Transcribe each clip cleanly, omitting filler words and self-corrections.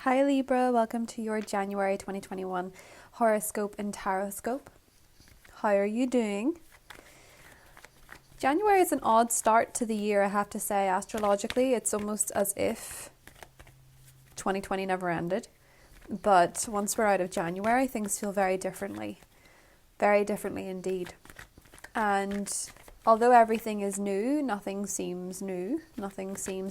Hi Libra, welcome to your January 2021 horoscope and tarot-scope. How are you doing? January is an odd start to the year, I have to say. Astrologically, it's almost as if 2020 never ended. But once we're out of January, things feel very differently indeed. And although everything is new, nothing seems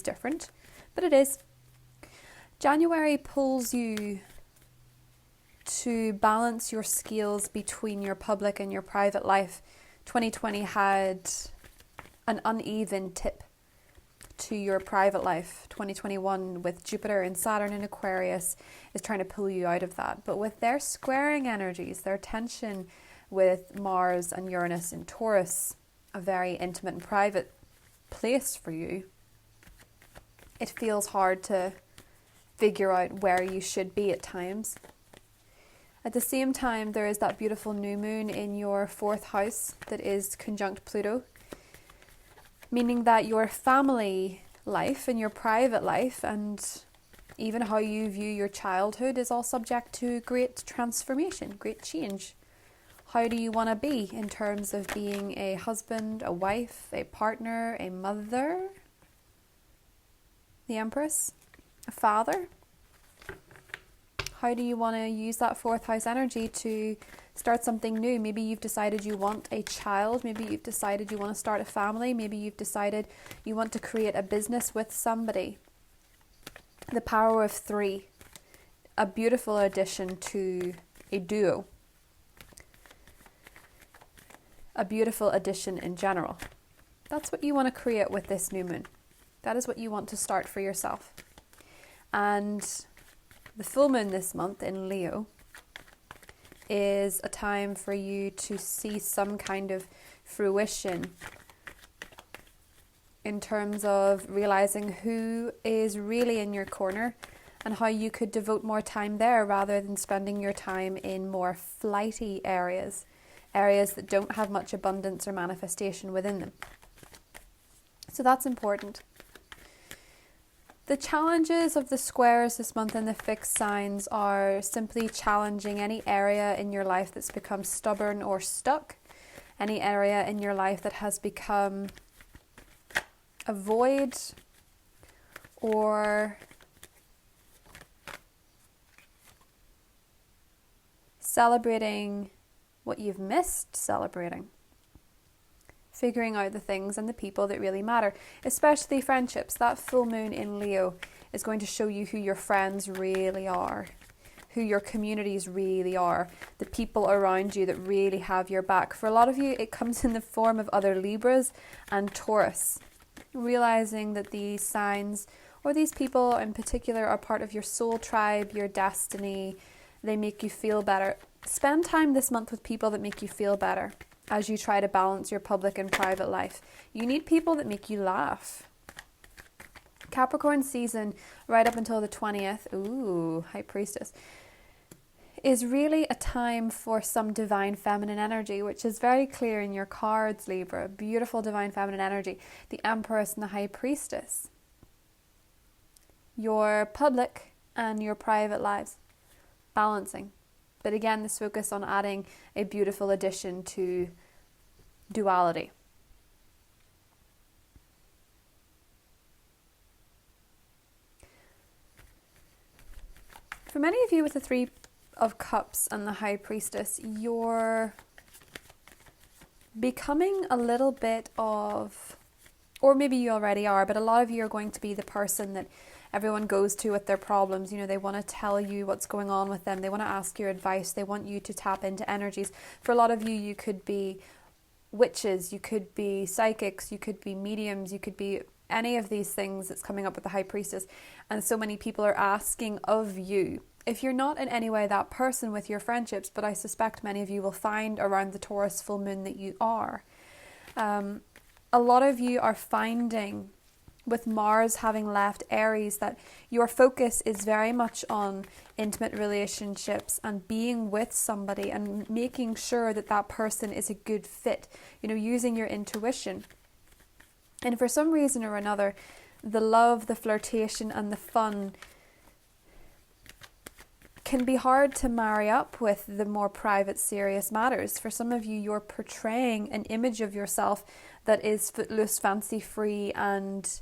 different, but it is. January pulls you to balance your scales between your public and your private life. 2020 had an uneven tip to your private life. 2021 with Jupiter and Saturn in Aquarius is trying to pull you out of that. But with their squaring energies, their tension with Mars and Uranus in Taurus, a very intimate and private place for you, it feels hard to figure out where you should be at times. At the same time, there is that beautiful new moon in your 4th house that is conjunct Pluto, meaning that your family life and your private life and even how you view your childhood is all subject to great transformation, great change. How do you want to be in terms of being a husband, a wife, a partner, a mother, the Empress, a father? How do you want to use that 4th house energy to start something new? Maybe you've decided you want a child. Maybe you've decided you want to start a family. Maybe you've decided you want to create a business with somebody. The power of 3, a beautiful addition to a duo. A beautiful addition in general. That's what you want to create with this new moon. That is what you want to start for yourself. And the full moon this month in Leo is a time for you to see some kind of fruition in terms of realizing who is really in your corner and how you could devote more time there rather than spending your time in more flighty areas that don't have much abundance or manifestation within them. So that's important. The challenges of the squares this month and the fixed signs are simply challenging any area in your life that's become stubborn or stuck, any area in your life that has become a void or celebrating what you've missed celebrating. Figuring out the things and the people that really matter, especially friendships. That full moon in Leo is going to show you who your friends really are, who your communities really are, the people around you that really have your back. For a lot of you, it comes in the form of other Libras and Taurus. Realizing that these signs, or these people in particular, are part of your soul tribe, your destiny. They make you feel better. Spend time this month with people that make you feel better. As you try to balance your public and private life. You need people that make you laugh. Capricorn season, right up until the 20th, High Priestess, is really a time for some divine feminine energy, which is very clear in your cards, Libra. Beautiful divine feminine energy. The Empress and the High Priestess. Your public and your private lives. Balancing. But again, this focus on adding a beautiful addition to duality. For many of you with the 3 of Cups and the High Priestess, you're becoming a little bit of, or maybe you already are, but a lot of you are going to be the person that everyone goes to with their problems. You know, they want to tell you what's going on with them. They want to ask your advice. They want you to tap into energies. For a lot of you, you could be witches, you could be psychics, you could be mediums, you could be any of these things that's coming up with the High Priestess. And so many people are asking of you. If you're not in any way that person with your friendships, but I suspect many of you will find around the Taurus full moon that you are. A lot of you are finding, with Mars having left Aries, that your focus is very much on intimate relationships and being with somebody and making sure that that person is a good fit, you know, using your intuition. And for some reason or another, the love, the flirtation and the fun can be hard to marry up with the more private, serious matters. For some of you, you're portraying an image of yourself that is footloose, fancy-free, and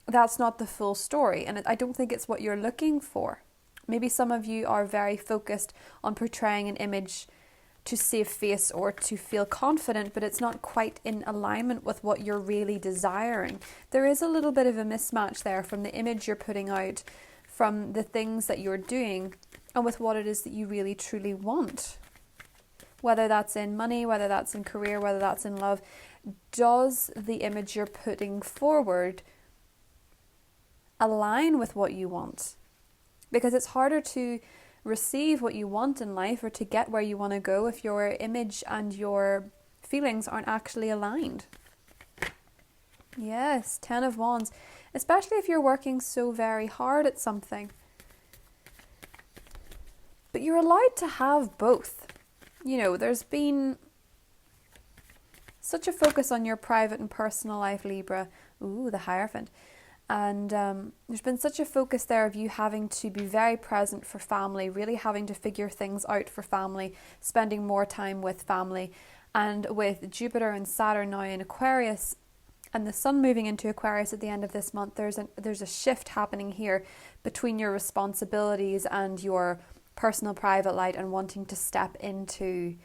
that's not the full story. And I don't think it's what you're looking for. Maybe some of you are very focused on portraying an image to save face or to feel confident, but it's not quite in alignment with what you're really desiring. There is a little bit of a mismatch there from the image you're putting out, from the things that you're doing, and with what it is that you really truly want. Whether that's in money, whether that's in career, whether that's in love, does the image you're putting forward align with what you want? Because it's harder to receive what you want in life or to get where you want to go if your image and your feelings aren't actually aligned. Yes, 10 of Wands. Especially if you're working so very hard at something. But you're allowed to have both. You know, there's been such a focus on your private and personal life, Libra. Ooh, the Hierophant. And there's been such a focus there of you having to be very present for family, really having to figure things out for family, spending more time with family. And with Jupiter and Saturn now in Aquarius, and the Sun moving into Aquarius at the end of this month, there's a shift happening here between your responsibilities and your personal private light, and wanting to step into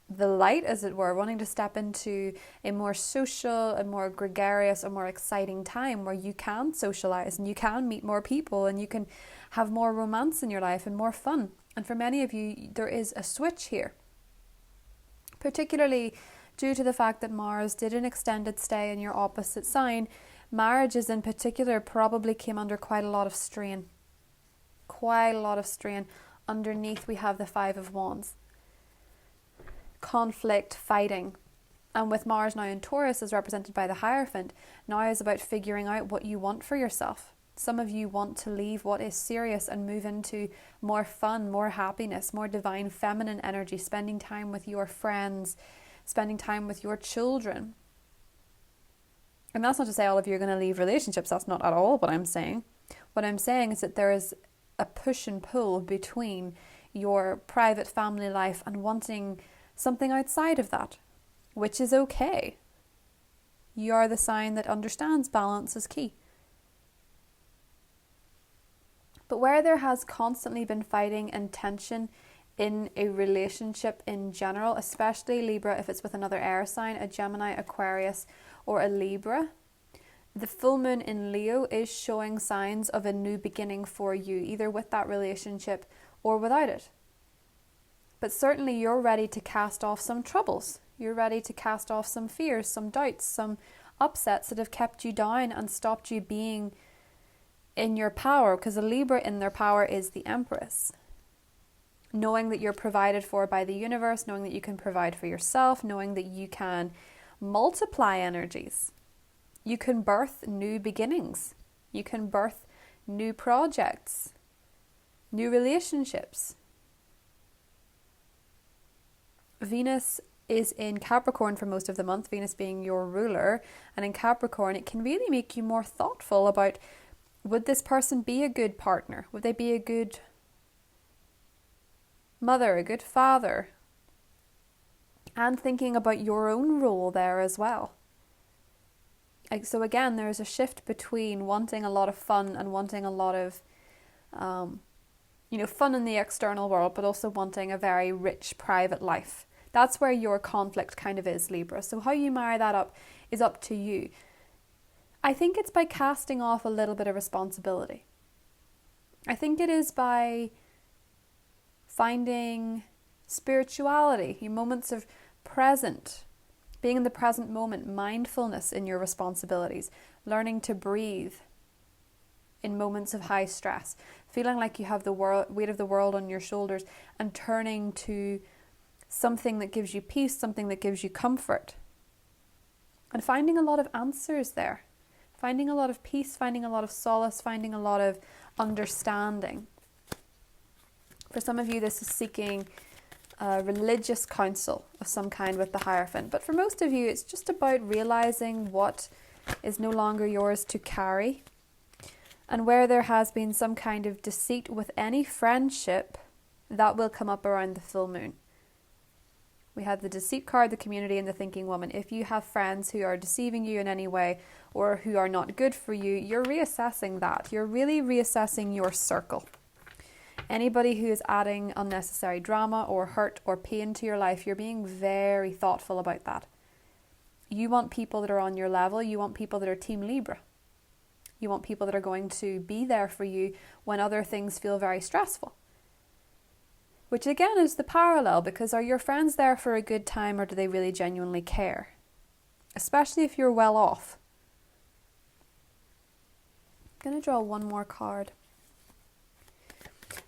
the light, as it were, wanting to step into a more social, a more gregarious, a more exciting time where you can socialize and you can meet more people and you can have more romance in your life and more fun. And for many of you, there is a switch here, particularly due to the fact that Mars did an extended stay in your opposite sign. Marriages in particular probably came under quite a lot of strain. Quite a lot of strain. Underneath we have the 5 of Wands. Conflict, fighting. And with Mars now in Taurus, as represented by the Hierophant, now is about figuring out what you want for yourself. Some of you want to leave what is serious and move into more fun, more happiness, more divine feminine energy, spending time with your friends, spending time with your children. And that's not to say all of you are going to leave relationships. That's not at all what I'm saying. What I'm saying is that there is a push and pull between your private family life and wanting something outside of that, which is okay. You are the sign that understands balance is key. But where there has constantly been fighting and tension in a relationship in general, especially Libra, if it's with another air sign, a Gemini, Aquarius, or a Libra, the full moon in Leo is showing signs of a new beginning for you, either with that relationship or without it. But certainly you're ready to cast off some troubles. You're ready to cast off some fears, some doubts, some upsets that have kept you down and stopped you being in your power, because a Libra in their power is the Empress. Knowing that you're provided for by the universe, knowing that you can provide for yourself, knowing that you can multiply energies. You can birth new beginnings. You can birth new projects, new relationships. Venus is in Capricorn for most of the month, Venus being your ruler. And in Capricorn, it can really make you more thoughtful about, would this person be a good partner? Would they be a good mother, a good father? And thinking about your own role there as well. So again, there's a shift between wanting a lot of fun and wanting a lot of, fun in the external world, but also wanting a very rich private life. That's where your conflict kind of is, Libra. So how you marry that up is up to you. I think it's by casting off a little bit of responsibility. I think it is by finding spirituality, your moments of present, being in the present moment, mindfulness in your responsibilities, learning to breathe in moments of high stress, feeling like you have the weight of the world on your shoulders, and turning to something that gives you peace, something that gives you comfort, and finding a lot of answers there, finding a lot of peace, finding a lot of solace, finding a lot of understanding. For some of you, this is seeking religious counsel of some kind with the Hierophant. But for most of you, it's just about realizing what is no longer yours to carry And where there has been some kind of deceit with any friendship, that will come up around the full moon. We had the deceit card, the community, and the thinking woman. If you have friends who are deceiving you in any way or who are not good for you, you're reassessing that. You're really reassessing your circle. Anybody who is adding unnecessary drama or hurt or pain to your life, you're being very thoughtful about that. You want people that are on your level. You want people that are Team Libra. You want people that are going to be there for you when other things feel very stressful. Which again is the parallel, because are your friends there for a good time, or do they really genuinely care? Especially if you're well off. I'm going to draw one more card.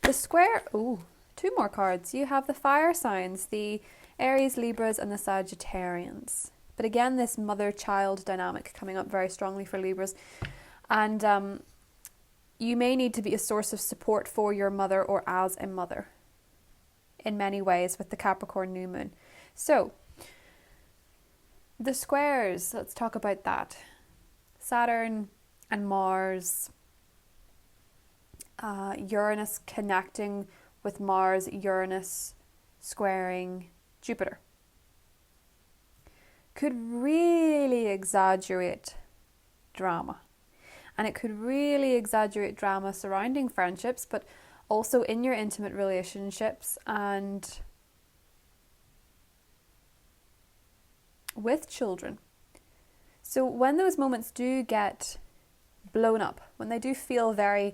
The square, two more cards. You have the fire signs, the Aries, Libras, and the Sagittarians. But again, this mother-child dynamic coming up very strongly for Libras. And you may need to be a source of support for your mother or as a mother in many ways with the Capricorn new moon. So, the squares, let's talk about that. Saturn and Mars, Uranus connecting with Mars, Uranus squaring Jupiter. Could really exaggerate drama. And it could really exaggerate drama surrounding friendships, but also in your intimate relationships and with children. So when those moments do get blown up, when they do feel very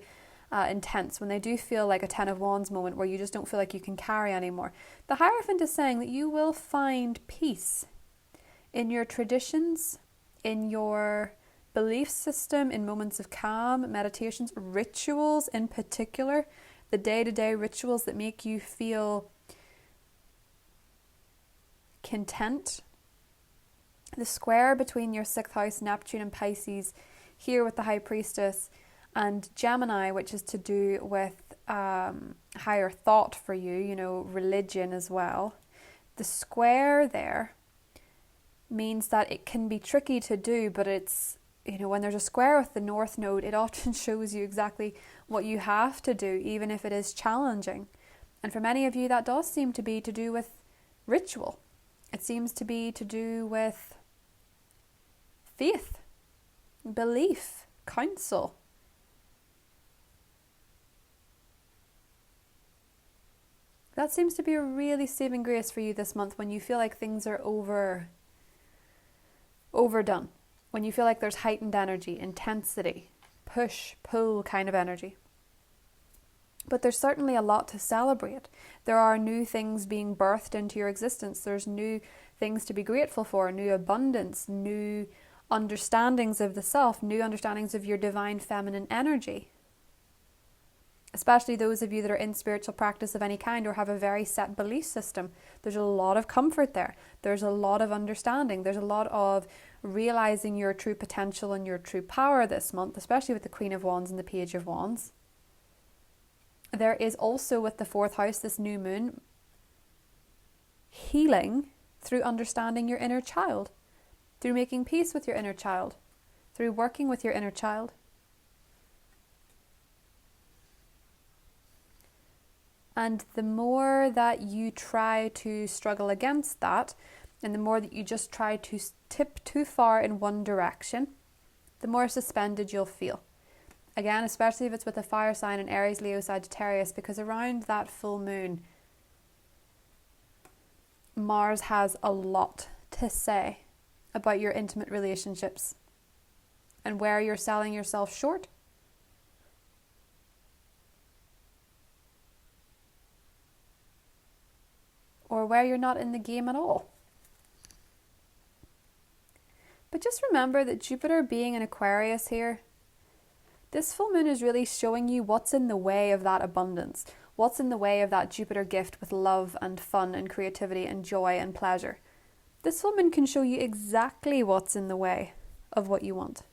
intense, when they do feel like a Ten of Wands moment where you just don't feel like you can carry anymore, the Hierophant is saying that you will find peace in your traditions, in your belief system, in moments of calm, meditations, rituals in particular, the day-to-day rituals that make you feel content. The square between your 6th house, Neptune and Pisces, here with the High Priestess, and Gemini, which is to do with higher thought for you, religion as well. The square there means that it can be tricky to do, but it's, when there's a square with the North Node, it often shows you exactly what you have to do, even if it is challenging. And for many of you, that does seem to be to do with ritual. It seems to be to do with faith, belief, counsel. That seems to be a really saving grace for you this month when you feel like things are overdone. When you feel like there's heightened energy, intensity, push, pull kind of energy. But there's certainly a lot to celebrate. There are new things being birthed into your existence. There's new things to be grateful for, new abundance, new understandings of the self, new understandings of your divine feminine energy. Especially those of you that are in spiritual practice of any kind or have a very set belief system. There's a lot of comfort there. There's a lot of understanding. There's a lot of realizing your true potential and your true power this month, especially with the Queen of Wands and the Page of Wands. There is also with the 4th house, this new moon, healing through understanding your inner child, through making peace with your inner child, through working with your inner child. And the more that you try to struggle against that, and the more that you just try to tip too far in one direction, the more suspended you'll feel. Again, especially if it's with a fire sign in Aries, Leo, Sagittarius, because around that full moon, Mars has a lot to say about your intimate relationships and where you're selling yourself short. Or where you're not in the game at all. But just remember that Jupiter being in Aquarius here, this full moon is really showing you what's in the way of that abundance, what's in the way of that Jupiter gift with love and fun and creativity and joy and pleasure. This full moon can show you exactly what's in the way of what you want.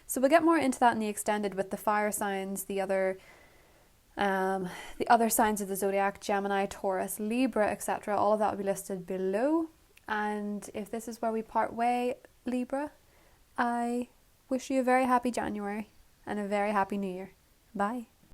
So we'll get more into that in the extended with the fire signs, the other signs of the zodiac, Gemini, Taurus, Libra, etc. All of that will be listed below. And if this is where we part way, Libra, I wish you a very happy January. and a very happy new year. Bye.